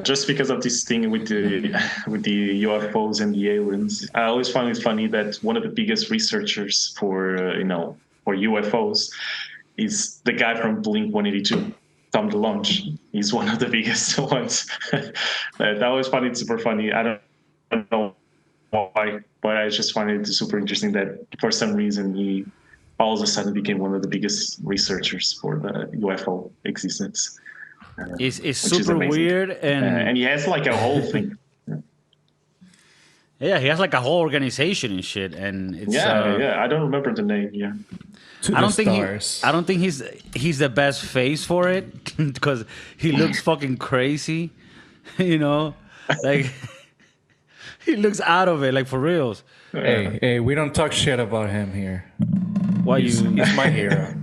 Just because of this thing with the with the UFOs and the aliens, I always find it funny that one of the biggest researchers for for UFOs is the guy from Blink 182, Tom DeLonge. He's one of the biggest ones. That always find it super funny. I don't know why, but I just find it super interesting that for some reason he all of a sudden became one of the biggest researchers for the UFO existence, It's which is super amazing. weird, and And he has like a whole thing. yeah, he has like a whole organization and shit, and it's Yeah. I don't remember the name. Yeah. To I the don't think stars. he's the best face for it because he looks fucking crazy, you know, like he looks out of it, like for reals. Hey, we don't talk shit about him here. Why you? He's my hero.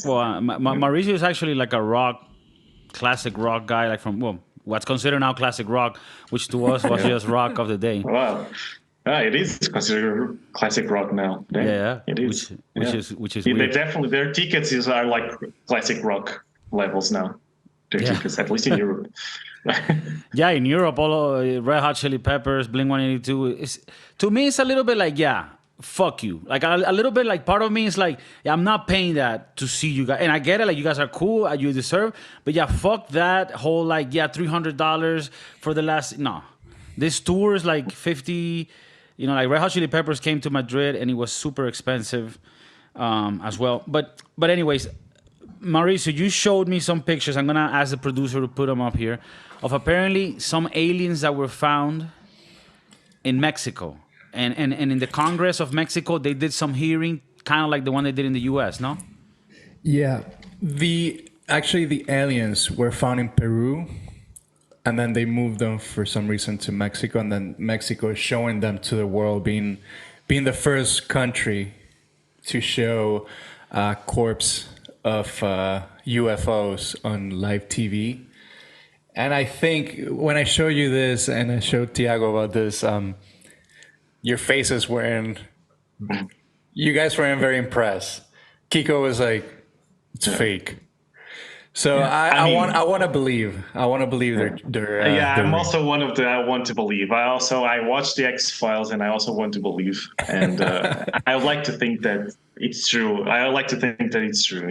Well, Mauricio is actually like a classic rock guy, like from what's considered now classic rock, which to us was just rock of the day. Wow. It is considered classic rock now. Damn, Yeah, it is. which is They weird. definitely their tickets are like classic rock levels now. Their Yeah. tickets, at least in Europe. Yeah, in Europe, all Red Hot Chili Peppers, Blink 182. Is to me, it's a little bit like, yeah, fuck you. Like a little bit like part of me is like, yeah, I'm not paying that to see you guys, and I get it. Like you guys are cool, you deserve, but yeah, fuck that whole like, yeah, $300 for the last no. This tour is like 50. Like Red Hot Chili Peppers came to Madrid and it was super expensive as well. But anyways, Mauricio, you showed me some pictures. I'm gonna ask the producer to put them up here of apparently some aliens that were found in Mexico. And in the Congress of Mexico, they did some hearing, kind of like the one they did in the U.S. No? Yeah, the aliens were found in Peru, and then they moved them for some reason to Mexico, and then Mexico is showing them to the world, being the first country to show a corpse of UFOs on live TV. And I think when I show you this, and I showed Tiago about this, your faces weren't. You guys weren't very impressed. Kiko was like, "It's fake." So I want to believe. I want to believe their I'm also one of the I want to believe. I watched the X Files and I also want to believe, and I would like to think that it's true. I like to think that it's true.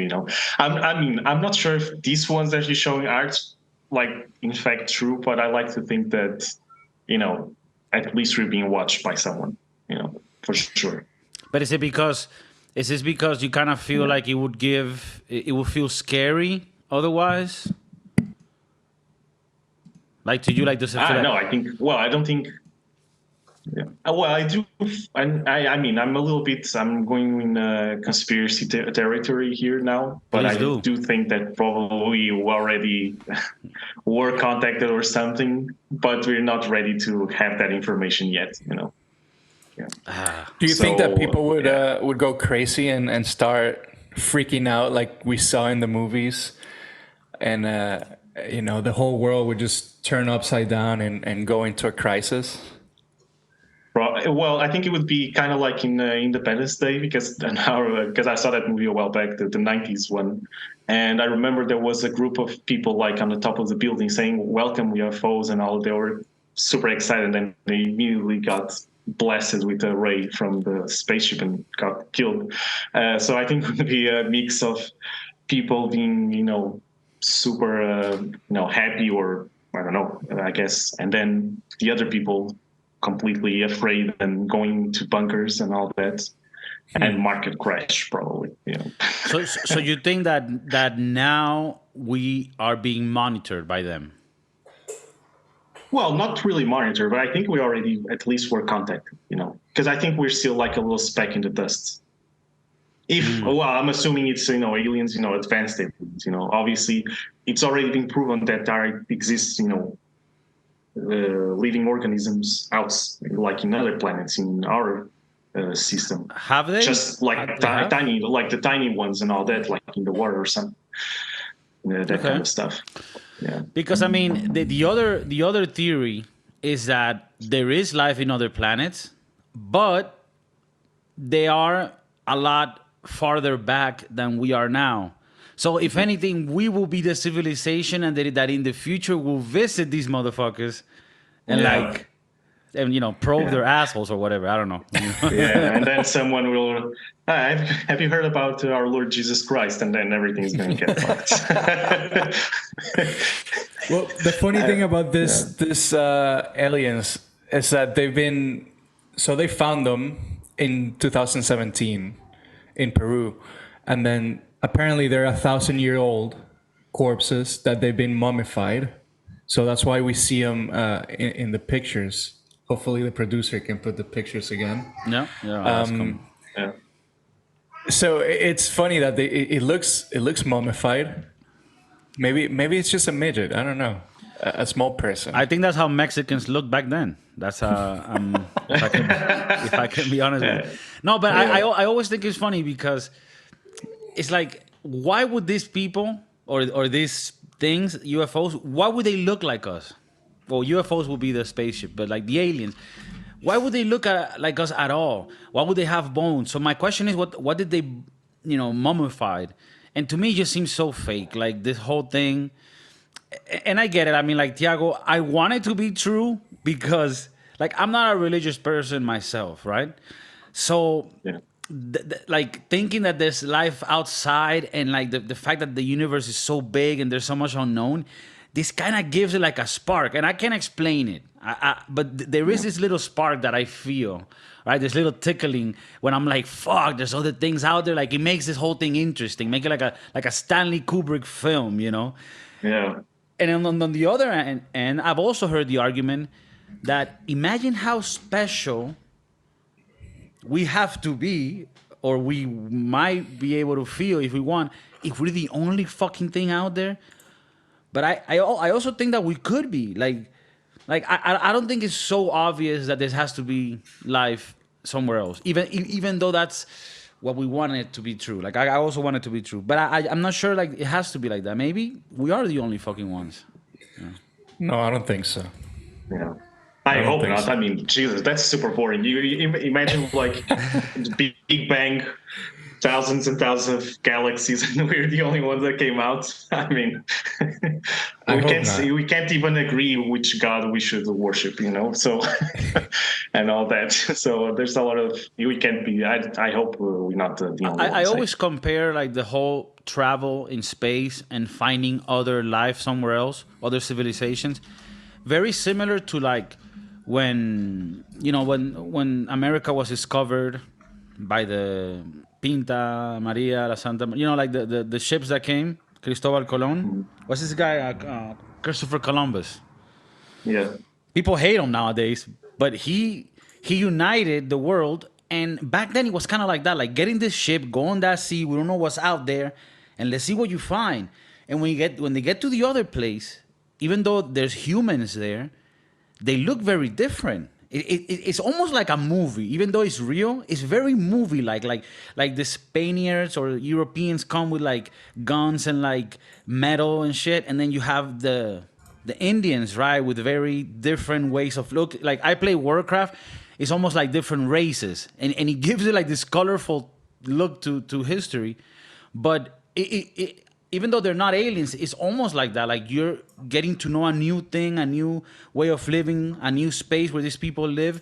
I'm not sure if these ones that you're showing are like in fact true, but I like to think that at least we're being watched by someone. For sure. But is this because you kind of feel like it would feel scary otherwise? Like to you, like does it feel No, like, I think. Well, I don't think. Yeah. Well, I do. I mean, I'm a little bit. I'm going in conspiracy territory here now, but Please I do. do think that probably we already were contacted or something, but we're not ready to have that information yet. Yeah. Do you think that So, people would go crazy and start freaking out like we saw in the movies, and the whole world would just turn upside down and go into a crisis? Well, I think it would be kind of like in Independence Day because I saw that movie a while back, the '90s one, and I remember there was a group of people like on the top of the building saying "Welcome, we are foes" and all. They were super excited, and they immediately got blasted with a ray from the spaceship and got killed. So I think it would be a mix of people being, super, happy or I don't know, I guess, and then the other people completely afraid and going to bunkers and all that, and market crash probably. so you think that now we are being monitored by them? Well, not really monitored, but I think we already at least were contacted. Because I think we're still like a little speck in the dust. Well, I'm assuming it's aliens, advanced aliens. Obviously, it's already been proven that there exists living organisms out like in other planets in our system. Have they? Just like They have? tiny, like the tiny ones and all that, like in the water or something. That kind of stuff. Yeah. Because I mean, the other theory is that there is life in other planets, but they are a lot farther back than we are now. So if anything, we will be the civilization, and that in the future we'll visit these motherfuckers and like, and probe their assholes or whatever. I don't know. Yeah, and then someone will. Have you heard about our Lord Jesus Christ? And then everything's going to get fucked. Well, the funny thing about this aliens is that they found them in 2017 in Peru, and then apparently they're 1,000-year-old corpses that they've been mummified. So that's why we see them in the pictures. Hopefully, the producer can put the pictures again. Yeah. Yeah. So it's funny that it looks mummified. Maybe it's just a midget. I don't know, a small person. I think that's how Mexicans looked back then. That's if I can be honest with you. No, but I always think it's funny because it's like, why would these people or these things, UFOs, why would they look like us? Well, UFOs will be the spaceship, but like the aliens, why would they look like us at all? Why would they have bones? So my question is, what did they, mummified? And to me, it just seems so fake. Like this whole thing, and I get it. I mean, like Tiago, I want it to be true because, like, I'm not a religious person myself, right? So, like, thinking that there's life outside and like the fact that the universe is so big and there's so much unknown, this kind of gives it like a spark, and I can't explain it. But there is this little spark that I feel, right? This little tickling when I'm like, fuck, there's other things out there. Like, it makes this whole thing interesting, make it like a Stanley Kubrick film, Yeah. And on the other end, I've also heard the argument that imagine how special we have to be, or we might be able to feel if we want, if we're the only fucking thing out there. But I also think that we could be like I don't think it's so obvious that there has to be life somewhere else, even though that's what we want it to be true. Like I also want it to be true, but I'm not sure like it has to be like that. Maybe we are the only fucking ones. Yeah. No, I don't think so. Yeah. I hope not. So. I mean, Jesus, that's super boring. You imagine like the Big Bang, thousands and thousands of galaxies, and we're the only ones that came out. I mean, we can't even agree which god we should worship, So, and all that. So there's a lot of we can't be. I hope we're not the only ones. I always compare like the whole travel in space and finding other life somewhere else, other civilizations, very similar to like when America was discovered by the Pinta, Maria, La Santa, like the ships that came, Cristobal Colon. What's this guy, Christopher Columbus? Yeah. People hate him nowadays, but he united the world. And back then it was kind of like that, like getting this ship, go on that sea, we don't know what's out there, and let's see what you find. And when they get to the other place, even though there's humans there, they look very different. It's almost like a movie, even though it's real. It's very movie-like, like the Spaniards or Europeans come with like guns and like metal and shit, and then you have the Indians, right, with very different ways of look. Like I play Warcraft, it's almost like different races, and it gives it like this colorful look to history, but it even though they're not aliens, it's almost like that. Like you're getting to know a new thing, a new way of living, a new space where these people live.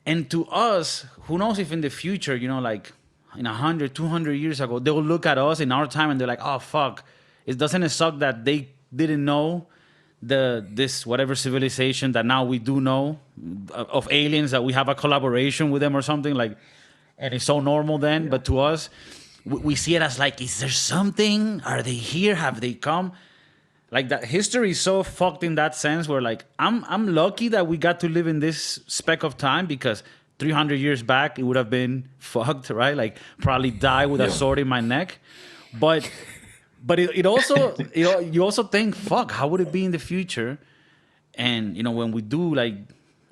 And to us, who knows if in the future, like in 100, 200 years ago, they'll look at us in our time and they're like, oh, fuck. Doesn't it suck that they didn't know this whatever civilization that now we do know of aliens, that we have a collaboration with them or something like, and it's so normal then, but to us, we see it as like, is there something? Are they here? Have they come? Like that history is so fucked in that sense where like, I'm lucky that we got to live in this speck of time because 300 years back, it would have been fucked, right? Like probably die with a sword in my neck. But it also, you also think, fuck, how would it be in the future? And, when we do like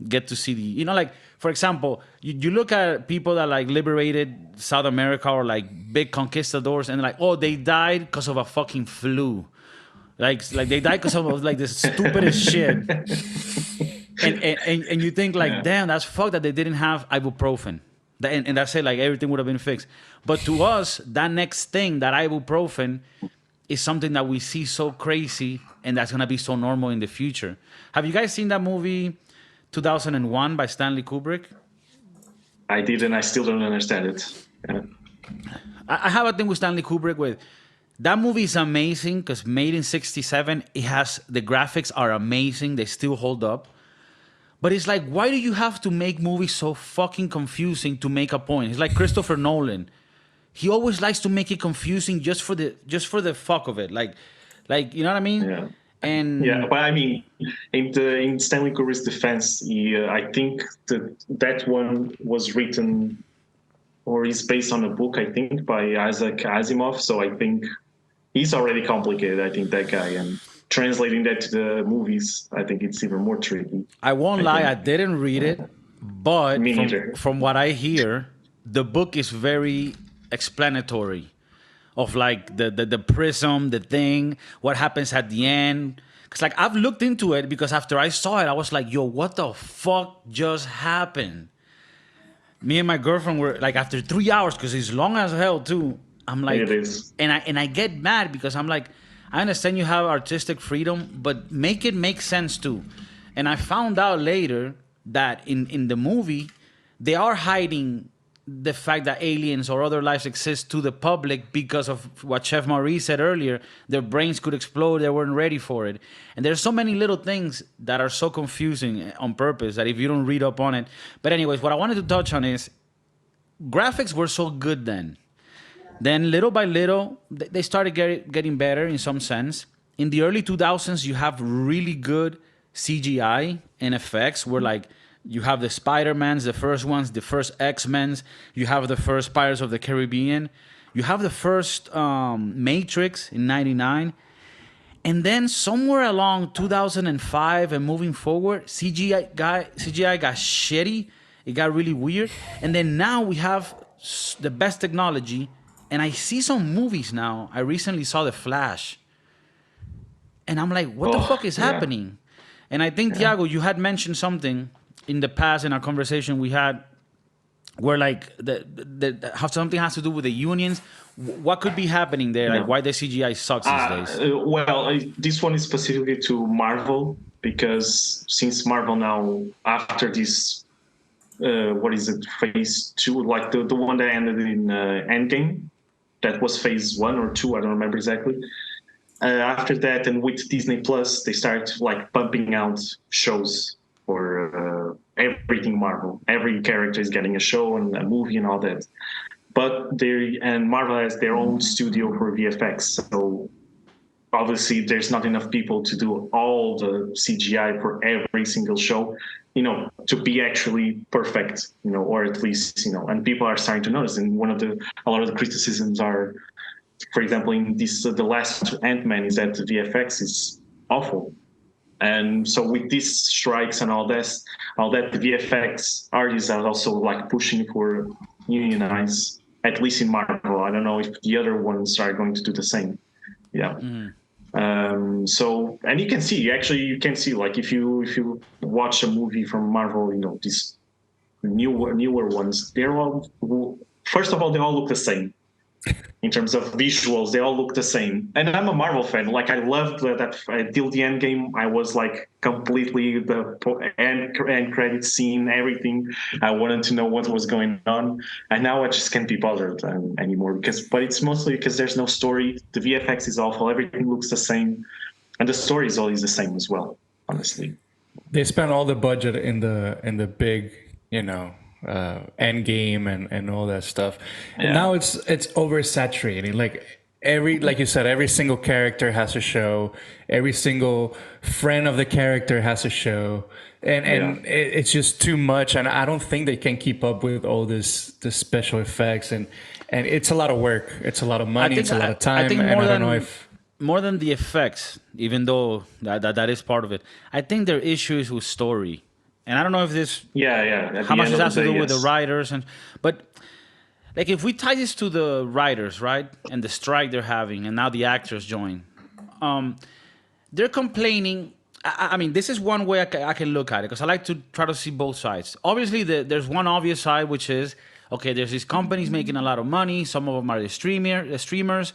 get to see the, like, for example, you look at people that like liberated South America or like big conquistadors and like, oh, they died because of a fucking flu. Like they died because of like this stupidest shit. And you think like, damn, that's fucked that they didn't have ibuprofen. And that's it, like everything would have been fixed. But to us, that next thing, that ibuprofen, is something that we see so crazy, and that's gonna be so normal in the future. Have you guys seen that movie 2001 by Stanley Kubrick? I did, and I still don't understand it. Yeah. I have a thing with Stanley Kubrick with that movie is amazing because made in '67, it has the graphics are amazing, they still hold up. But it's like, why do you have to make movies so fucking confusing to make a point? It's like Christopher Nolan. He always likes to make it confusing just for the fuck of it. Like you know what I mean? Yeah. And yeah, but I mean, in Stanley Kubrick's defense, I think that one was written or is based on a book, I think, by Isaac Asimov. So I think he's already complicated. I think that guy, and translating that to the movies, I think it's even more tricky. I won't lie, I didn't read it, but Me neither. from what I hear, the book is very explanatory of like the prism, the thing, what happens at the end. Because like I've looked into it because after I saw it, I was like, yo, what the fuck just happened? Me and my girlfriend were like, after 3 hours, because it's long as hell too. I'm like, It is. and I get mad because I'm like, I understand you have artistic freedom, but make it make sense too. And I found out later that in the movie, they are hiding the fact that aliens or other lives exist to the public because of what Chef Marie said earlier. Their brains could explode. They weren't ready for it. And there's so many little things that are so confusing on purpose that if you don't read up on it. But anyways, what I wanted to touch on is graphics were so good then. Then little by little, they started getting better in some sense. In the early 2000s, you have really good CGI and effects where like you have the Spider-Mans, the first ones, the first X-Men's, you have the first Pirates of the Caribbean, you have the first Matrix in 99. And then somewhere along 2005 and moving forward, CGI got shitty. It got really weird. And then now we have the best technology. And I see some movies now. I recently saw The Flash. And I'm like, what the fuck is happening? And I think, Thiago, you had mentioned something in the past in our conversation we had where like how something has to do with the unions. What could be happening there? Like why the CGI sucks these days? Well, this one is specifically to Marvel because since Marvel now, after this, what is it, phase 2, like the one that ended in Endgame, that was phase 1 or 2, I don't remember exactly. After that, and with Disney Plus, they start like pumping out shows for everything Marvel. Every character is getting a show and a movie and all that. But Marvel has their own studio for VFX, so obviously there's not enough people to do all the CGI for every single show, to be actually perfect, or at least, and people are starting to notice. And a lot of the criticisms are, for example, in the last Ant-Man, is that the VFX is awful. And so with these strikes and all that, the VFX artists are also like pushing for unionize, at least in Marvel. I don't know if the other ones are going to do the same. Yeah. So, and you can see like if you watch a movie from Marvel, these newer ones, they're all, first of all, they all look the same. In terms of visuals, they all look the same. And I'm a Marvel fan. Like, I loved that till the end game. I was like completely the end credit scene, everything. I wanted to know what was going on. And now I just can't be bothered anymore. But it's mostly because there's no story. The VFX is awful. Everything looks the same. And the story is always the same as well, honestly. They spent all the budget in the big, end game and all that stuff. Yeah. And now it's oversaturating. Like you said, every single character has a show. Every single friend of the character has a show. And it's just too much. And I don't think they can keep up with all this special effects. And it's a lot of work. It's a lot of money. It's a lot of time. I don't know if more than the effects, even though that is part of it, I think their issue is with story. And I don't know if this, how much this has to do with the writers, but like if we tie this to the writers, right, and the strike they're having, and now the actors join, they're complaining. I mean, this is one way I can look at it because I like to try to see both sides. Obviously, there's one obvious side, which is, okay, there's these companies making a lot of money. Some of them are the streamers.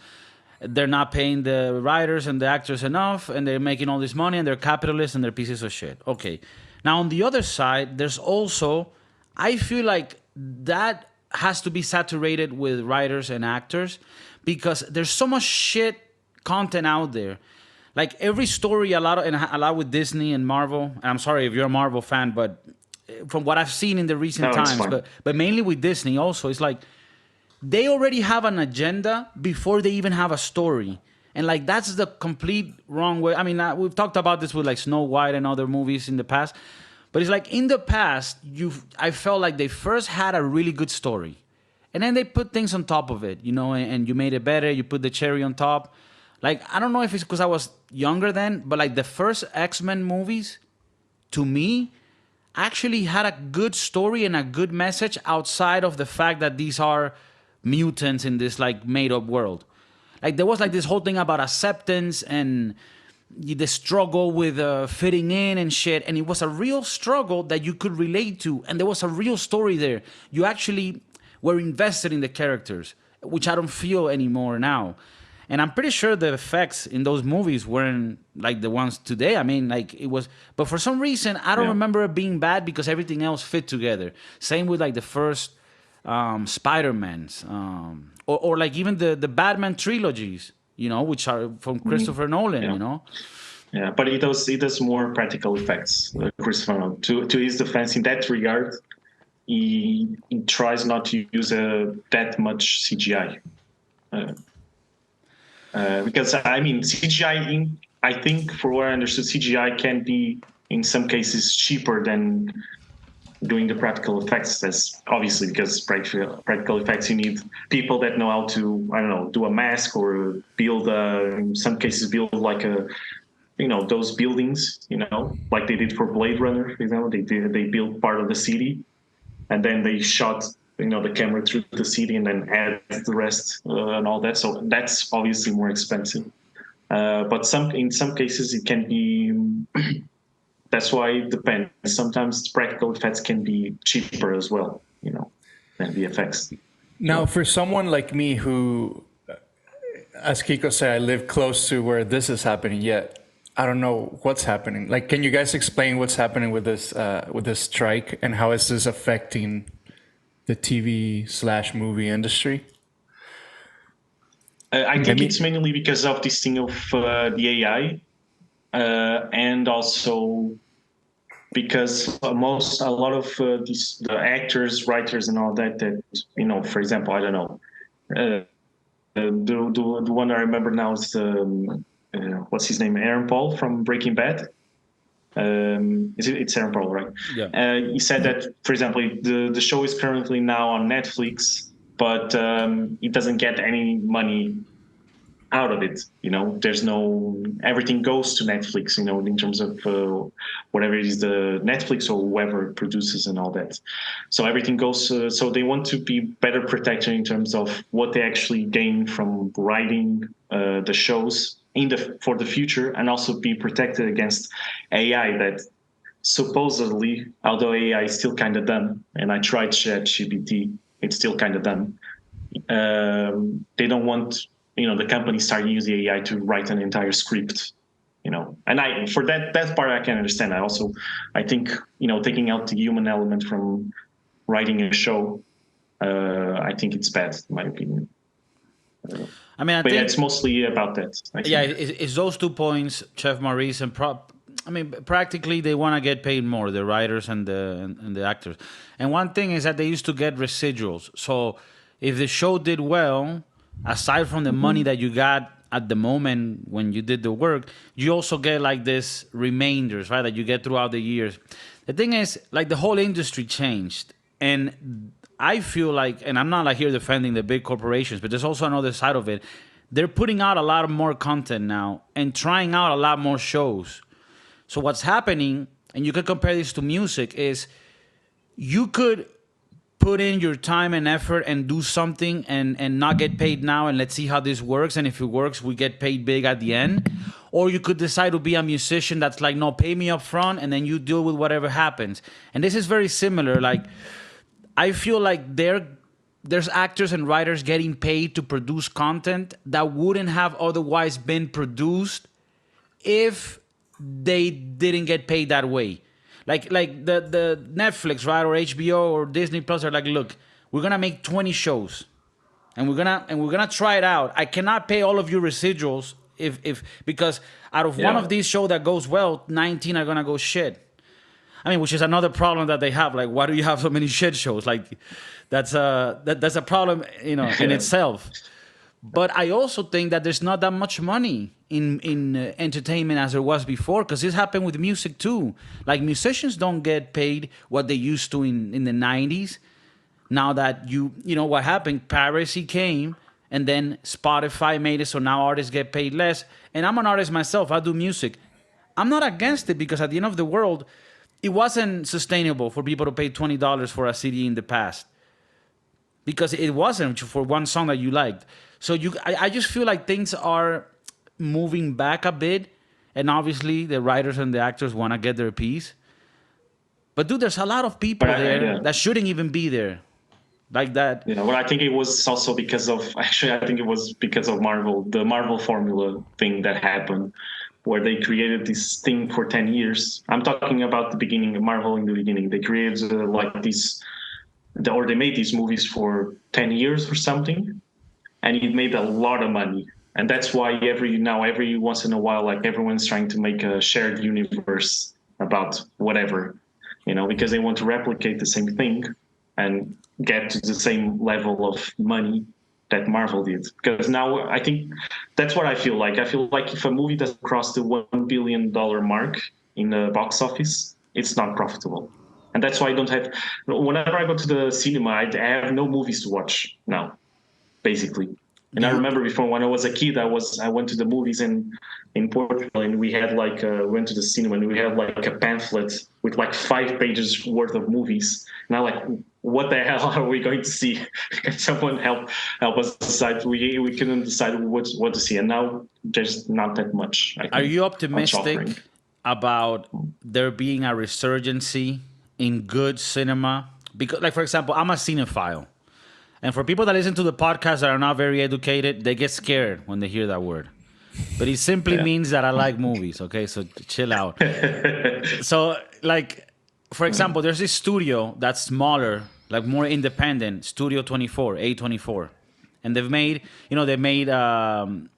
They're not paying the writers and the actors enough, and they're making all this money, and they're capitalists and they're pieces of shit. Okay. Now, on the other side, there's also, I feel like that has to be saturated with writers and actors because there's so much shit content out there. Like every story, a lot with Disney and Marvel. And I'm sorry if you're a Marvel fan, but from what I've seen in the recent times, but mainly with Disney also, it's like they already have an agenda before they even have a story. And like that's the complete wrong way. I mean, we've talked about this with like Snow White and other movies in the past. But it's like in the past, I felt like they first had a really good story. And then they put things on top of it, and you made it better. You put the cherry on top. Like, I don't know if it's because I was younger then, but like the first X-Men movies, to me, actually had a good story and a good message outside of the fact that these are mutants in this like made-up world. Like there was like this whole thing about acceptance and the struggle with fitting in and shit, and it was a real struggle that you could relate to, and there was a real story there. You actually were invested in the characters, which I don't feel anymore now. And I'm pretty sure the effects in those movies weren't like the ones today. I mean, like it was, but for some reason, I don't remember it being bad because everything else fit together. Same with like the first Spider-Mans, or like even the Batman trilogies, which are from Christopher Nolan, Yeah, but it does more practical effects. Christopher Nolan, to his defense, in that regard, he tries not to use that much CGI. Because I mean CGI, I think for what I understood, CGI can be in some cases cheaper than doing the practical effects. That's obviously because practical effects, you need people that know how to, I don't know, do a mask or build in some cases build like those buildings, like they did for Blade Runner. They built part of the city and then they shot the camera through the city and then add the rest and all that. So that's obviously more expensive. But in some cases it can be, that's why it depends. Sometimes practical effects can be cheaper as well, than the effects. Now, for someone like me who, as Kiko said, I live close to where this is happening, yet I don't know what's happening. Like, can you guys explain what's happening with this strike and how is this affecting the TV/movie industry? I think it's mainly because of this thing of the AI, and also because a lot of the actors, writers, and all that for example, I don't know, the one I remember now is what's his name, Aaron Paul from Breaking Bad. It's Aaron Paul, right? Yeah. He said that, for example, the show is currently now on Netflix, but it doesn't get any money out of it. There's everything goes to Netflix, in terms of whatever it is the Netflix or whoever produces and all that. So everything goes, so they want to be better protected in terms of what they actually gain from writing the shows for the future, and also be protected against AI that supposedly, although AI is still kind of dumb, and I tried ChatGPT, it's still kind of dumb. They don't want the company starting using AI to write an entire script, and for that part I can understand. I think taking out the human element from writing a show, I think it's bad in my opinion. I mean, but it's mostly about that. Yeah, it's those 2 points, Chef Maurice, and practically they want to get paid more, the writers and the actors. And one thing is that they used to get residuals. So if the show did well, aside from the money that you got at the moment when you did the work, you also get like this remainders, right, that you get throughout the years. The thing is, like, the whole industry changed, and I feel like, and I'm not like here defending the big corporations, but there's also another side of it. They're putting out a lot more content now and trying out a lot more shows. So what's happening, and you could compare this to music, is you could put in your time and effort and do something and not get paid now, and let's see how this works. And if it works, we get paid big at the end. Or you could decide to be a musician that's like, no, pay me up front, and then you deal with whatever happens. And this is very similar. Like, I feel like they're there's actors and writers getting paid to produce content that wouldn't have otherwise been produced if they didn't get paid that way. Like the Netflix, right, or HBO or Disney Plus are like, look, we're gonna make 20 shows, and we're gonna try it out. I cannot pay all of your residuals if because out of one of these shows that goes well, 19 are gonna go shit. I mean, which is another problem that they have. Like, why do you have so many shit shows? Like, that's a problem, in itself. But I also think that there's not that much money in entertainment as there was before, because this happened with music too. Like, musicians don't get paid what they used to in the 90s. Now that you know what happened, piracy came, and then Spotify made it so now artists get paid less. And I'm an artist myself. I do music. I'm not against it, because at the end of the world, it wasn't sustainable for people to pay $20 for a CD in the past, because it wasn't for one song that you liked. So I just feel like things are moving back a bit, and obviously the writers and the actors want to get their piece. But dude, there's a lot of people there that shouldn't even be there, like that. Well, I think it was also because of Marvel, the Marvel formula thing that happened, where they created this thing for 10 years. I'm talking about the beginning of Marvel. In the beginning, they created they made these movies for 10 years or something, and it made a lot of money. And that's why every once in a while, like, everyone's trying to make a shared universe about whatever, because they want to replicate the same thing and get to the same level of money that Marvel did. Because now I think that's what I feel like. I feel like if a movie doesn't cross the $1 billion mark in the box office, it's not profitable. And that's why I don't have, whenever I go to the cinema, I have no movies to watch now, basically. And I remember before, when I was a kid, I went to the movies in Portugal, and we had went to the cinema, and we had like a pamphlet with like 5 pages worth of movies. And I'm like, what the hell are we going to see? Can someone help us decide? We couldn't decide what to see, and now there's not that much. I think, are you optimistic about there being a resurgency in good cinema? Because, like, for example, I'm a cinephile. And for people that listen to the podcast that are not very educated, they get scared when they hear that word. But it simply means that I like movies, okay? So chill out. So, like, for example, there's this studio that's smaller, like more independent, Studio 24, A24. And they've made, the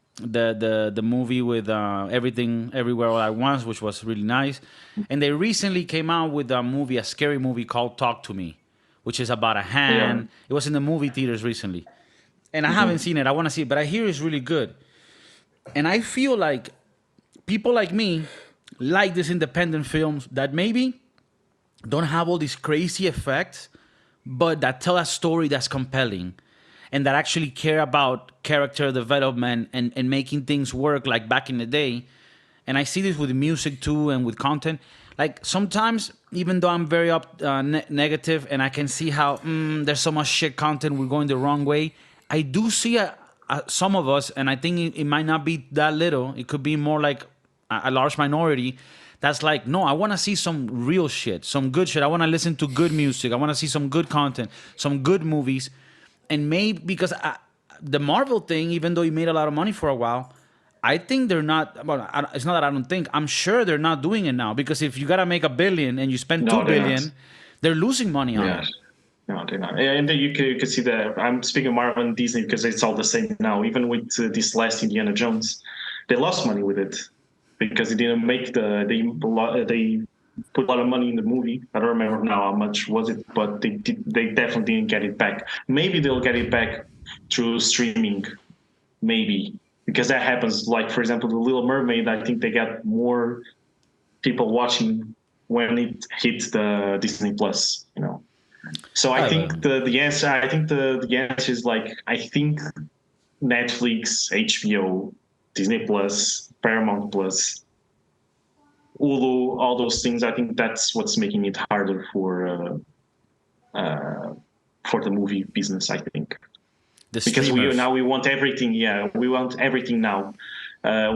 movie with Everything Everywhere All at Once, which was really nice. And they recently came out with a scary movie called Talk to Me, which is about a hand. Yeah. It was in the movie theaters recently. And I haven't seen it. I want to see it, but I hear it's really good. And I feel like people like me like these independent films that maybe don't have all these crazy effects, but that tell a story that's compelling and that actually care about character development and making things work like back in the day. And I see this with music too and with content. Like, sometimes, even though I'm very negative and I can see how there's so much shit content, we're going the wrong way, I do see some of us, and I think it might not be that little, it could be more like a large minority, that's like, no, I want to see some real shit, some good shit. I want to listen to good music. I want to see some good content, some good movies. And maybe because the Marvel thing, even though it made a lot of money for a while, I think they're not. Well, it's not that I don't think. I'm sure they're not doing it now, because if you gotta make $1 billion and you spend $2 billion, they're losing money on it. No, they're not. And then you can see that I'm speaking of Marvel and Disney because it's all the same now. Even with this last Indiana Jones, they lost money with it because they didn't make they put a lot of money in the movie. I don't remember now how much was it, but they definitely didn't get it back. Maybe they'll get it back through streaming, maybe. Because that happens, like, for example, The Little Mermaid, I think they got more people watching when it hit the Disney Plus, So I think the answer is, like, I think Netflix, HBO, Disney Plus, Paramount Plus, Hulu, all those things, I think that's what's making it harder for the movie business, I think. Because we want everything. Yeah, we want everything now.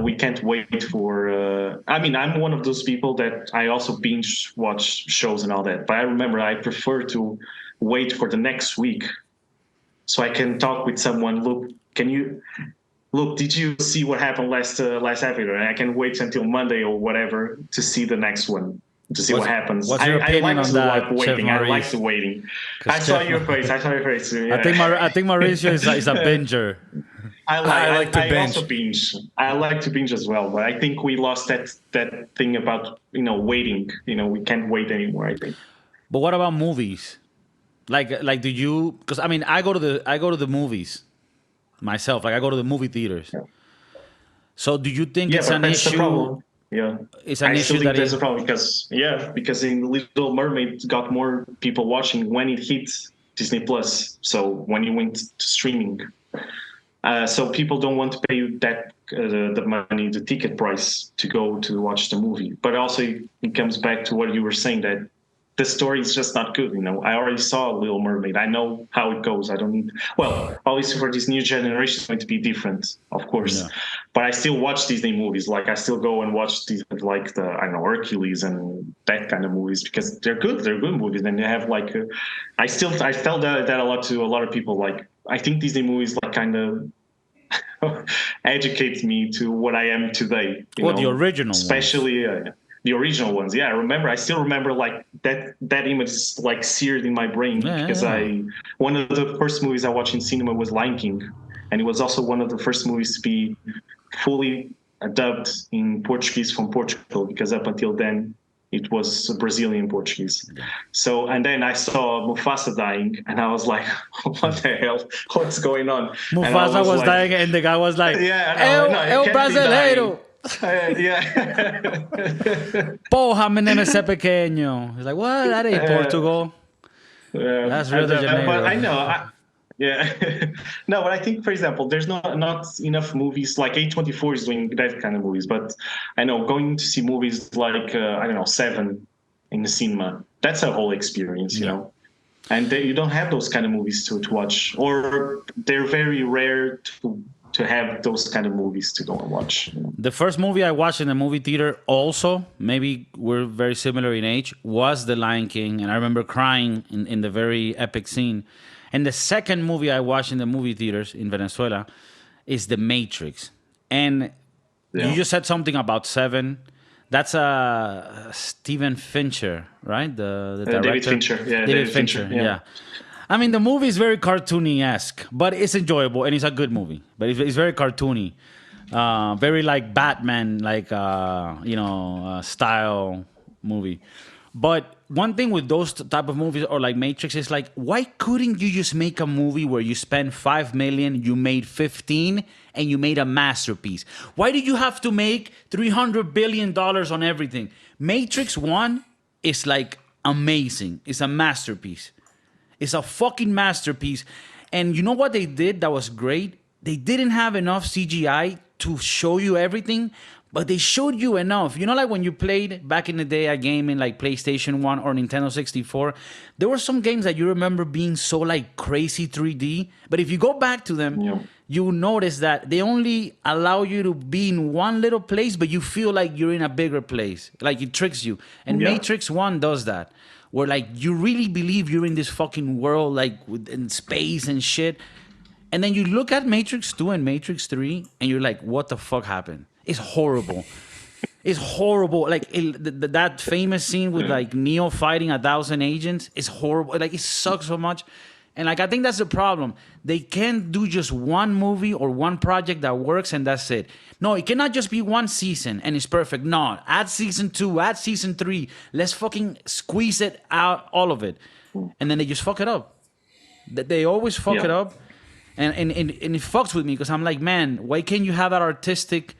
We can't wait for. I'm one of those people that I also binge watch shows and all that. But I remember I prefer to wait for the next week so I can talk with someone. Look, did you see what happened last episode? And I can wait until Monday or whatever to see the next one, to see what happens. What's your I opinion like on to that, like waiting. Chef I like Maurice? the waiting. 'Cause I saw Chef- your face. I saw your face. Yeah. I think Mauricio is a binger. I like to I binge. also binge. I like to binge as well, but I think we lost that thing about waiting. We can't wait anymore. I think. But what about movies? Like do you? Because I mean, I go to the movies myself. Like I go to the movie theaters. Yeah. So do you think Yeah, it's but an that's the issue? problem. Yeah, It's an I still issue think that there's a problem because in Little Mermaid it got more people watching when it hit Disney Plus. So when it went to streaming, so people don't want to pay that the money, the ticket price to go to watch the movie. But also it comes back to what you were saying, that the story is just not good. I already saw Little Mermaid. I know how it goes. I don't need. Well, obviously for this new generation, it's going to be different, of course. Yeah. But I still watch Disney movies. Like I still go and watch these, like the Hercules and that kind of movies, because they're good. They're good movies, and they have like. I tell that a lot to a lot of people. Like I think Disney movies like kind of educates me to what I am today. The original, especially. The original ones, yeah. I still remember like that image is like seared in my brain, because one of the first movies I watched in cinema was Lion King, and it was also one of the first movies to be fully dubbed in Portuguese from Portugal, because up until then it was Brazilian Portuguese. So, and then I saw Mufasa dying, and I was like, what the hell? What's going on? Mufasa was like, dying, and the guy was like, El brasileiro. Porra, menino ese pequeño. He's like, what? That ain't Portugal. That's Rio de Janeiro. But I know. No, but I think, for example, there's not enough movies. Like A24 is doing that kind of movies, but I know going to see movies like I don't know, Seven in the cinema, that's a whole experience, you know. And you don't have those kind of movies to watch, or they're very rare to have those kind of movies to go and watch. The first movie I watched in the movie theater, also, maybe we're very similar in age, was The Lion King. And I remember crying in the very epic scene. And the second movie I watched in the movie theaters in Venezuela is The Matrix. And you just said something about Seven. That's Steven Fincher, right? The director. David Fincher. Yeah, David Fincher, yeah. I mean, the movie is very cartoony-esque, but it's enjoyable, and it's a good movie. But it's very cartoony, very like Batman, like style movie. But one thing with those type of movies, or like Matrix, is like, why couldn't you just make a movie where you spend $5 million, you made 15, and you made a masterpiece? Why did you have to make $300 billion on everything? Matrix 1 is like amazing. It's a masterpiece. It's a fucking masterpiece. And you know what they did that was great? They didn't have enough CGI to show you everything, but they showed you enough. You know, like when you played back in the day a game in like PlayStation 1 or Nintendo 64, there were some games that you remember being so like crazy 3D. But if you go back to them, you notice that they only allow you to be in one little place, but you feel like you're in a bigger place. Like it tricks you. And Matrix 1 does that. Where like you really believe you're in this fucking world, like in space and shit. And then you look at Matrix 2 and Matrix 3 and you're like, what the fuck happened? It's horrible. It's horrible. Like that famous scene with like Neo fighting 1,000 agents is horrible. Like it sucks so much. And like I think that's the problem. They can't do just one movie or one project that works and that's it. No, it cannot just be one season and it's perfect. No, add season 2, add season 3. Let's fucking squeeze it out, all of it. And then they just fuck it up. They always fuck it up. And it fucks with me because I'm like, man, why can't you have that artistic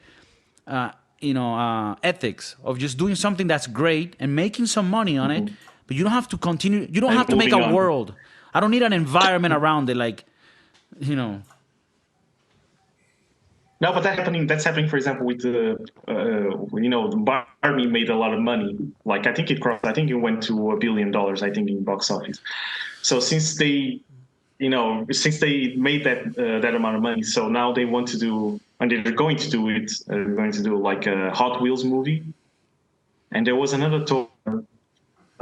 ethics of just doing something that's great and making some money on it, but you don't have to continue. You don't have to make a world. I don't need an environment around it, like, No, but that's happening, for example, with the Barbie made a lot of money. Like I think it went to $1 billion, I think, in box office. So since they made that amount of money, so now they want to do, and they're going to do it. They're going to do like a Hot Wheels movie. And there was another talk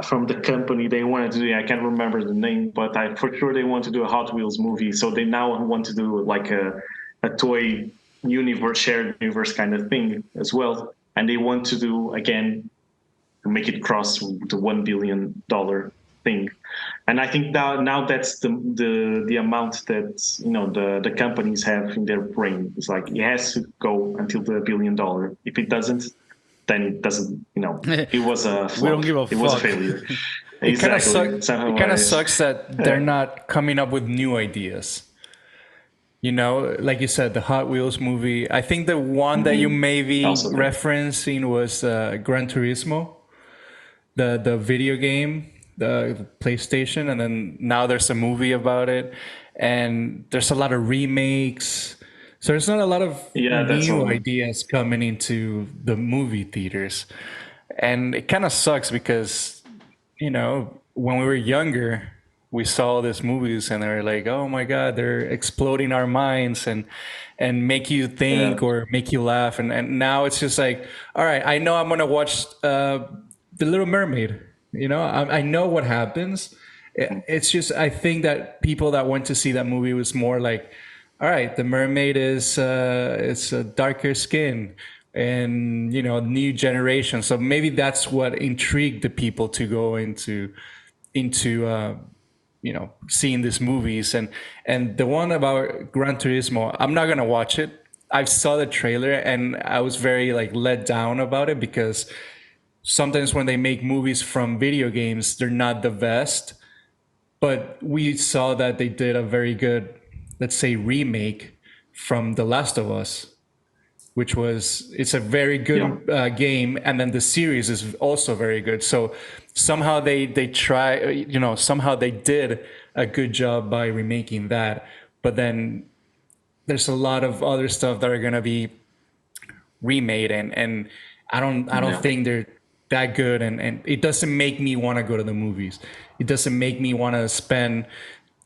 from the company, they wanted to do, I can't remember the name, but I for sure they want to do a Hot Wheels movie. So they now want to do like a toy universe, shared universe kind of thing as well. And they want to do, again, to make it cross the $1 billion thing. And I think now that's the amount that the companies have in their brain. It's like it has to go until the $1 billion. If it doesn't, then it doesn't. It was a flop. We don't give a It was a fuck. failure. It kind of Exactly. sucks that they're not coming up with new ideas. Like you said, the Hot Wheels movie. I think the one that you maybe Also, referencing was Gran Turismo, the video game, the PlayStation, and then now there's a movie about it, and there's a lot of remakes. So there's not a lot of new ideas coming into the movie theaters, and it kind of sucks because when we were younger, we saw these movies and they're like, oh my God, they're exploding our minds and make you think or make you laugh. And now it's just like, all right, I know I'm going to watch The Little Mermaid. I know what happens. It's just, I think that people that went to see that movie was more like, all right, the mermaid is it's a darker skin and, new generation. So maybe that's what intrigued the people to go into seeing these movies. And the one about Gran Turismo, I'm not gonna watch it. I saw the trailer and I was very let down about it, because sometimes when they make movies from video games, they're not the best. But we saw that they did a very good, let's say, remake from The Last of Us, which it's a very good game, and then the series is also very good. So somehow they try, somehow they did a good job by remaking that. But then there's a lot of other stuff that are gonna be remade, and I don't think they're that good, and it doesn't make me want to go to the movies. It doesn't make me want to spend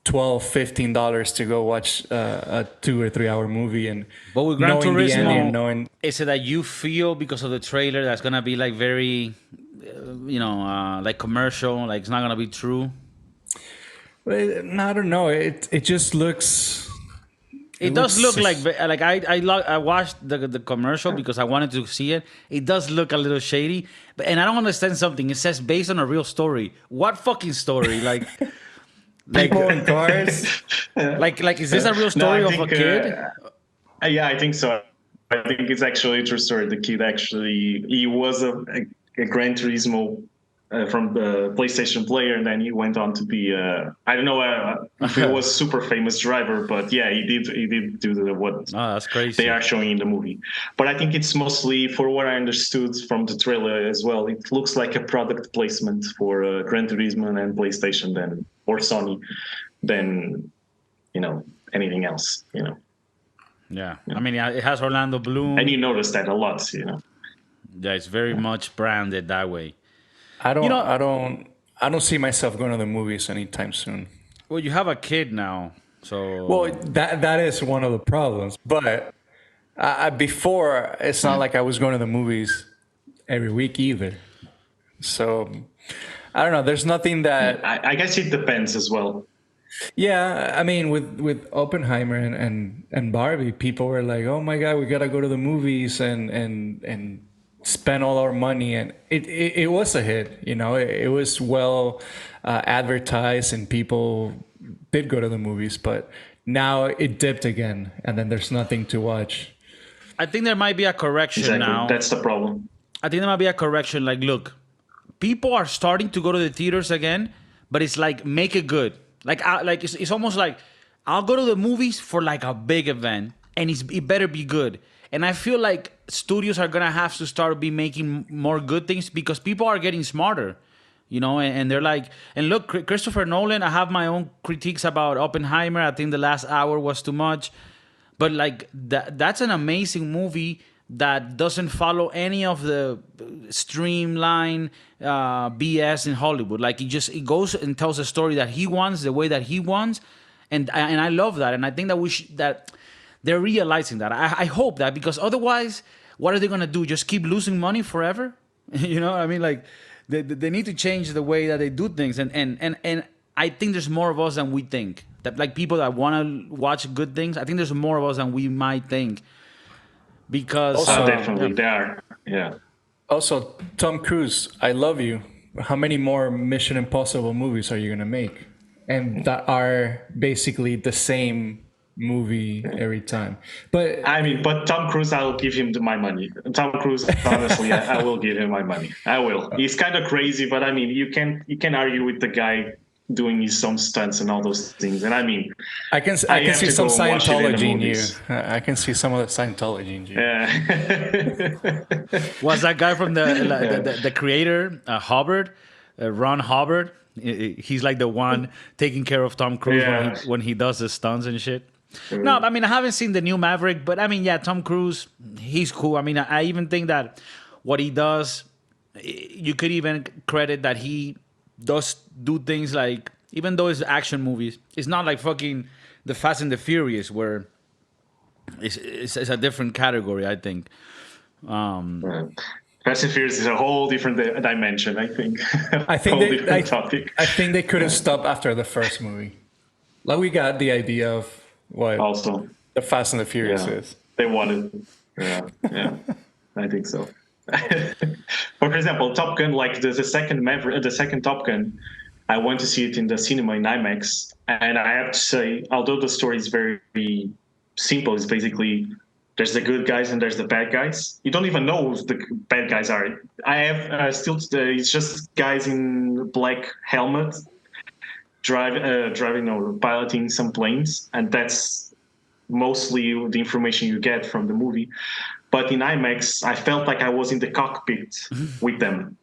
$12-15 to go watch a 2 or 3 hour movie. But with Gran Turismo, is it that you feel because of the trailer that's gonna be very like commercial, like it's not gonna be true? I don't know, it just looks, it does look like I watched the commercial because I wanted to see it. It does look a little shady, and I don't understand something. It says based on a real story. What fucking story? People in cars. Like is this a real story of a kid? Yeah, I think so. I think it's actually a true story. The kid he was a Gran Turismo from the PlayStation player, and then he went on to be I don't know if he was super famous driver, but yeah, he did do what that's crazy they are showing in the movie. But I think it's mostly, for what I understood from the trailer as well, it looks like a product placement for Gran Turismo and PlayStation or Sony than anything else. Yeah, I mean, it has Orlando Bloom, and you notice that a lot. Yeah, it's very much branded that way. I don't see myself going to the movies anytime soon. Well, you have a kid now, so that is one of the problems. But before, it's not like I was going to the movies every week either. So I don't know. There's nothing that I guess it depends as well. Yeah, I mean, with Oppenheimer and Barbie, people were like, "Oh my God, we gotta go to the movies and spend all our money," and it was a hit. It was well advertised, and people did go to the movies. But now it dipped again, and then there's nothing to watch. I think there might be a correction now. That's the problem. I think there might be a correction. Like, look, people are starting to go to the theaters again, but it's like, make it good. It's almost like I'll go to the movies for a big event, and it better be good. And I feel like studios are gonna have to start making more good things because people are getting smarter, and they're like, and look, Christopher Nolan. I have my own critiques about Oppenheimer. I think the last hour was too much, but that's an amazing movie that doesn't follow any of the streamline BS in Hollywood. It goes and tells a story that he wants, the way that he wants, and I love that. And I think that that they're realizing that. I hope that, because otherwise, what are they gonna do? Just keep losing money forever? I mean, they need to change the way that they do things, and I think there's more of us than we think. That like people that want to watch good things, I think there's more of us than we might think. Because Also, definitely they are. Yeah. Also, Tom Cruise, I love you. How many more Mission Impossible movies are you gonna make? And that are basically the same movie every time. But I mean, but Tom Cruise, I'll give him my money. Tom Cruise, honestly, I will give him my money. I will. He's kind of crazy, but I mean, you can argue with the guy doing his own stunts and all those things. And I mean, I can have see to some go and watch it in the Scientology in you. movies. I can see some of the Scientology in you. Yeah. was that guy from the creator, Hubbard, Ron Hubbard? He's like the one taking care of Tom Cruise when he does the stunts and shit. No, I mean, I haven't seen the new Maverick, but I mean, yeah, Tom Cruise, he's cool. I mean, I even think that what he does, you could even credit that he does do things like, even though it's action movies, it's not like fucking the Fast and the Furious, where it's a different category, I think. Fast and Furious is a whole different dimension, I think. I think whole different topic. I think they could have stopped after the first movie. Like we got the idea of what Also, the Fast and the Furious yeah, is. they wanted. Yeah, I think so. For example, Top Gun, like the second Top Gun, I went to see it in the cinema in IMAX, and I have to say, although the story is very simple, it's basically there's the good guys and there's the bad guys. You don't even know who the bad guys are. I have it's just guys in black helmets driving or piloting some planes, and that's mostly the information you get from the movie. But in IMAX, I felt like I was in the cockpit with them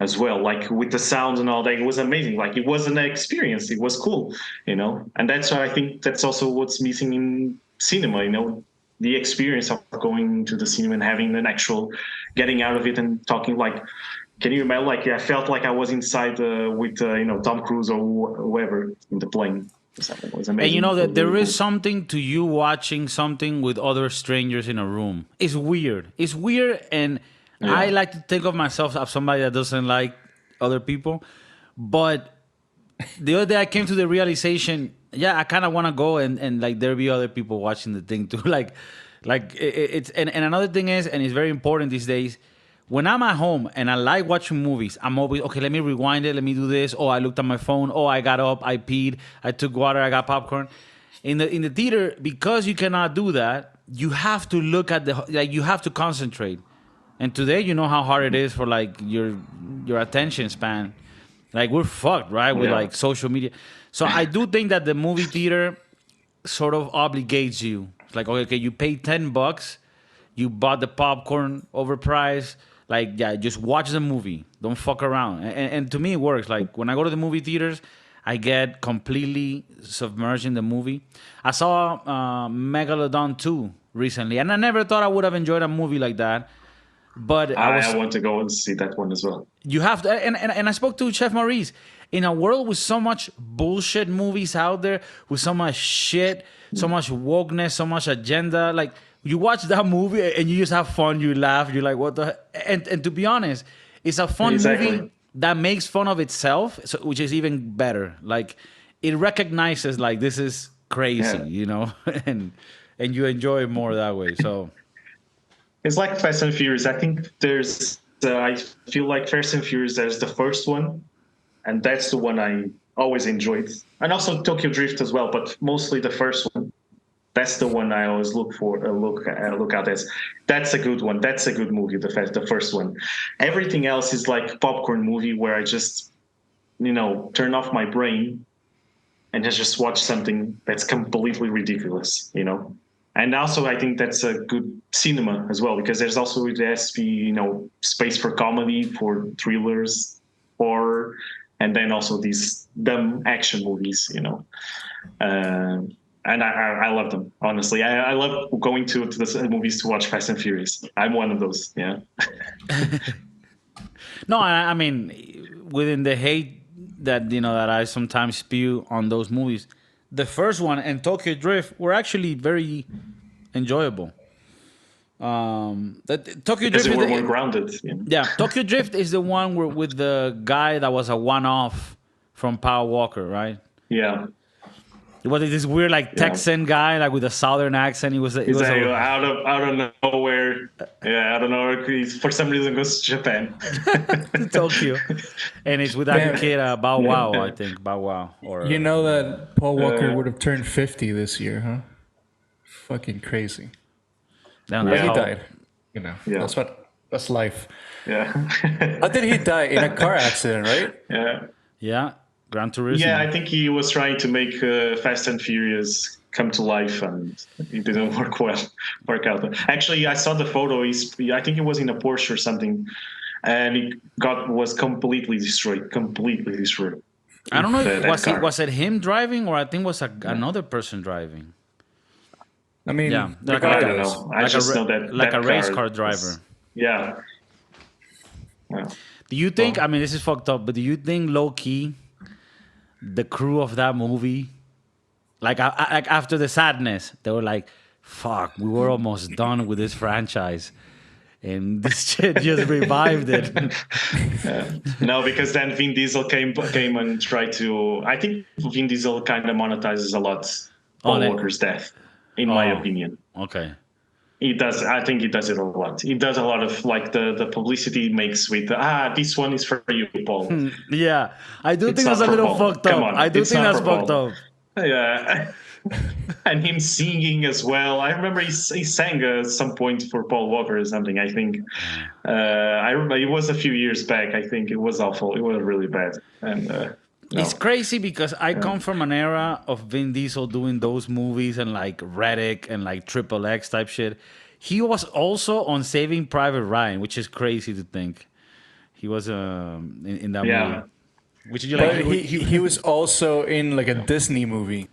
as well, like with the sound and all that. It was amazing. Like it was an experience. It was cool, And that's why I think that's also what's missing in cinema, the experience of going to the cinema and having an actual getting out of it and talking like, can you imagine? Like I felt like I was inside with Tom Cruise or whoever in the plane. It was amazing. And that there is something to you watching something with other strangers in a room. It's weird. It's weird, and I like to think of myself as somebody that doesn't like other people. But the other day I came to the realization, I kind of want to go and like there be other people watching the thing too. like it's and another thing is, and it's very important these days, when I'm at home and I like watching movies, I'm always, okay, let me rewind it, let me do this. Oh, I looked at my phone. Oh, I got up, I peed, I took water, I got popcorn. In the theater, because you cannot do that, you have to look at you have to concentrate. And today, you know how hard it is for like your attention span. Like we're fucked, right? With like social media. So I do think that the movie theater sort of obligates you. It's like, okay, you paid $10, you bought the popcorn overpriced. Like, just watch the movie. Don't fuck around. And to me, it works. Like, when I go to the movie theaters, I get completely submerged in the movie. I saw Megalodon 2 recently, and I never thought I would have enjoyed a movie like that. But I want to go and see that one as well. You have to. And I spoke to Chef Maurice. In a world with so much bullshit movies out there, with so much shit, so much wokeness, so much agenda, like, you watch that movie and you just have fun, you laugh, you're like, what the... And to be honest, it's a fun movie that makes fun of itself, which is even better. Like, it recognizes, like, this is crazy, and you enjoy it more that way, so... It's like Fast and Furious. I think I feel like Fast and Furious, there's the first one, and that's the one I always enjoyed. And also Tokyo Drift as well, but mostly the first one. That's the one I always look out as. That's a good one. That's a good movie. The first one. Everything else is like popcorn movie where I just, turn off my brain and just watch something that's completely ridiculous. And also I think that's a good cinema as well, because there's also there has to be space for comedy, for thrillers, horror, and then also these dumb action movies. And I love them, honestly. I love going to the movies to watch Fast and Furious. I'm one of those, yeah. No, I mean, within the hate that that I sometimes spew on those movies, the first one and Tokyo Drift were actually very enjoyable. Tokyo Because Drift. they were Is more grounded. yeah, Tokyo Drift is the one with the guy that was a one-off from Paul Walker, right? Yeah. It was this weird like Yeah. Texan guy like with a southern accent. He was He's like, out of nowhere. Yeah, I don't know. He's, for some reason goes to Japan. to Tokyo, and it's with that Damn. kid Bow Wow, I think Bow Wow. Or You know that Paul Walker would have turned 50 this year, huh? Fucking crazy. damn, But that's he how- died. You know, Yeah. that's life. Yeah. How did he die? In a car accident, right? Yeah. Yeah, Gran Turismo. Yeah, I think he was trying to make Fast and Furious come to life, and it didn't work out. Actually, I saw the photo. I think it was in a Porsche or something, and it was completely destroyed. Completely destroyed. I don't know if That was it him driving or I think was another person driving. I mean, Yeah, I don't know. I just know that like that a race car was- driver. Yeah. Yeah. Do you think? I mean, this is fucked up, but do you think low key, the crew of that movie, like after the sadness, they were like, "Fuck, we were almost done with this franchise." And this shit just revived it. No, because then Vin Diesel came and tried to. I think Vin Diesel kind of monetizes a lot Paul Walker's death, in my opinion. Okay. He does. I think he does it a lot. He does a lot of like the publicity he makes with this one is for you, Paul. Yeah, I do It's think that's not a for little Paul. fucked up. Come on, I do it's think not that's for fucked Paul. up. Yeah. And him singing as well. I remember he sang at some point for Paul Walker or something. I think. I remember it was a few years back. I think it was awful. It was really bad. And no. It's crazy because I come from an era of Vin Diesel doing those movies and like Reddick and like Triple X type shit. He was also on Saving Private Ryan, which is crazy to think. He was in that movie. Which you But like? he was also in like a Disney movie.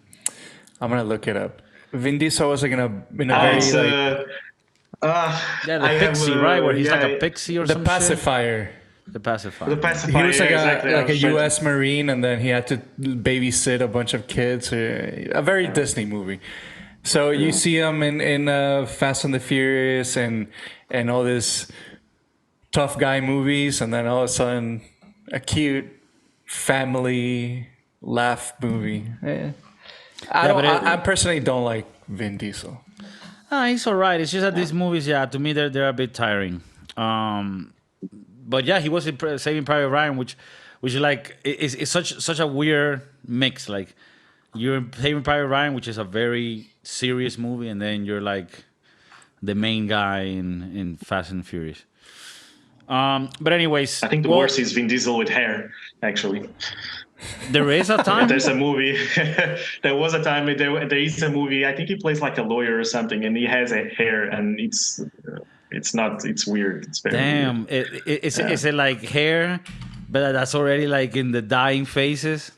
I'm gonna look it up. Vin Diesel was like in a very It's, like Yeah, the Pixie, right? Where he's like a Pixie or the some pacifier. shit. The pacifier. the pacifier. He was like exactly. a U.S. Marine, and then he had to babysit a bunch of kids. A very Disney movie. So you see him in Fast and the Furious and all this tough guy movies, and then all of a sudden a cute family laugh movie. I personally don't like Vin Diesel. He's all right. It's just that these movies, to me, they're a bit tiring. But yeah, he was in Saving Private Ryan, which is like is such a weird mix. Like you're in Saving Private Ryan, which is a very serious movie, and then you're like the main guy in Fast and Furious. But anyways, I think the worst is Vin Diesel with hair. Actually, there is a time. there's a movie. There was a time. There is a movie. I think he plays like a lawyer or something, and he has a hair, and it's not. It's weird. It's very Damn, weird. is it like hair, but that's already like in the dying phases?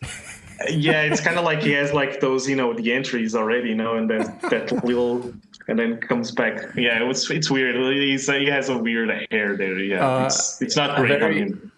Yeah, it's kind of like he has like those, the entries already, and then that little, and then comes back. Yeah, it's weird. He has a weird hair there. Yeah, it's not great on him.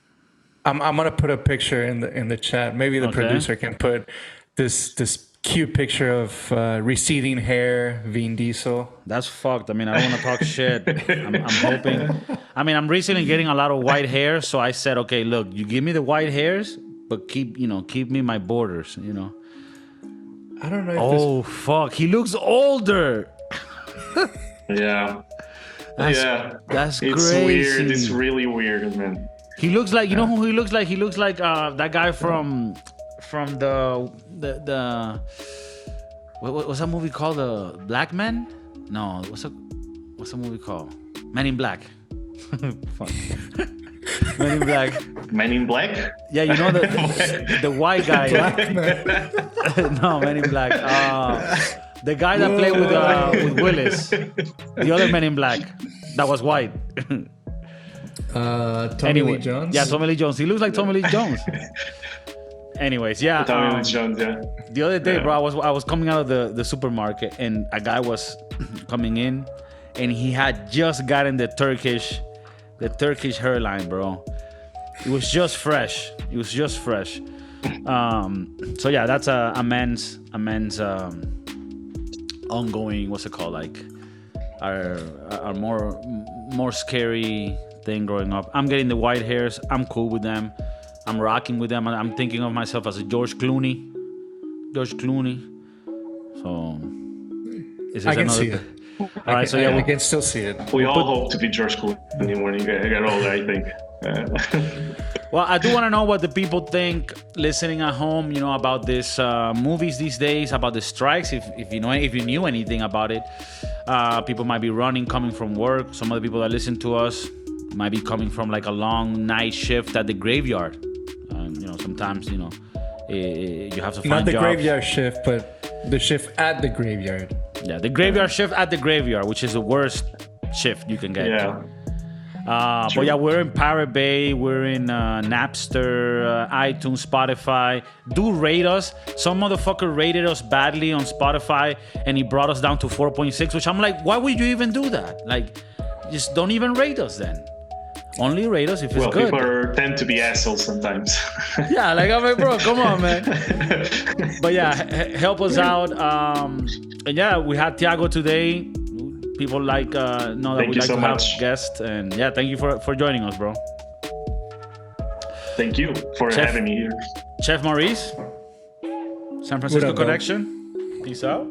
I'm gonna put a picture in the chat. Maybe the producer can put this cute picture of receding hair, Vin Diesel. That's fucked. I mean, I don't want to talk shit. I'm hoping. I mean, I'm recently getting a lot of white hair, so I said, okay, look, you give me the white hairs, but keep me my borders. I don't know. If Oh fuck, he looks older. Yeah. That's It's crazy. weird. It's really weird, man. He looks like you know who he looks like. He looks like that guy from the what's that movie called? The Black Man? No, what's the movie called? Men in Black. Fuck. Men in Black. Men in Black? Yeah, you know the white guy. No, Men in Black. The guy that played with Willis. The other Men in Black that was white. Tommy Lee Jones. Yeah, Tommy Lee Jones. He looks like Tommy Lee Jones. Anyways, yeah. Tommy Lee Jones, yeah. The other day, bro, I was coming out of the supermarket and a guy was coming in, and he had just gotten the Turkish hairline, bro. It was just fresh. So yeah, that's a man's ongoing, what's it called, like are more scary thing growing up. I'm getting the white hairs. I'm cool with them. I'm rocking with them. I'm thinking of myself as a George Clooney. So I can see it. All right, so yeah, I can still see it. We all hope to be George Clooney when you get older, I think. Well, I do want to know what the people think listening at home, about these movies these days, about the strikes. If you knew anything about it, people might be running, coming from work. Some of the people that listen to us might be coming from like a long night shift at the graveyard. Sometimes you have to find not the jobs. Graveyard shift, but the shift at the graveyard. Yeah, the graveyard shift at the graveyard, which is the worst shift you can get. Yeah. But yeah, we're in Pirate Bay, we're in Napster, iTunes, Spotify. Do rate us. Some motherfucker rated us badly on Spotify and he brought us down to 4.6, which I'm like, why would you even do that? Like, just don't even rate us then. Only rate us if it's good. People tend to be assholes sometimes. Yeah, like I'm like, bro, come on, man. But yeah, help us out. And yeah, we had Thiago today. People know that we like to have guests, and yeah, thank you for joining us, bro. Thank you for having me here. Chef Maurice, San Francisco Connection. Peace out.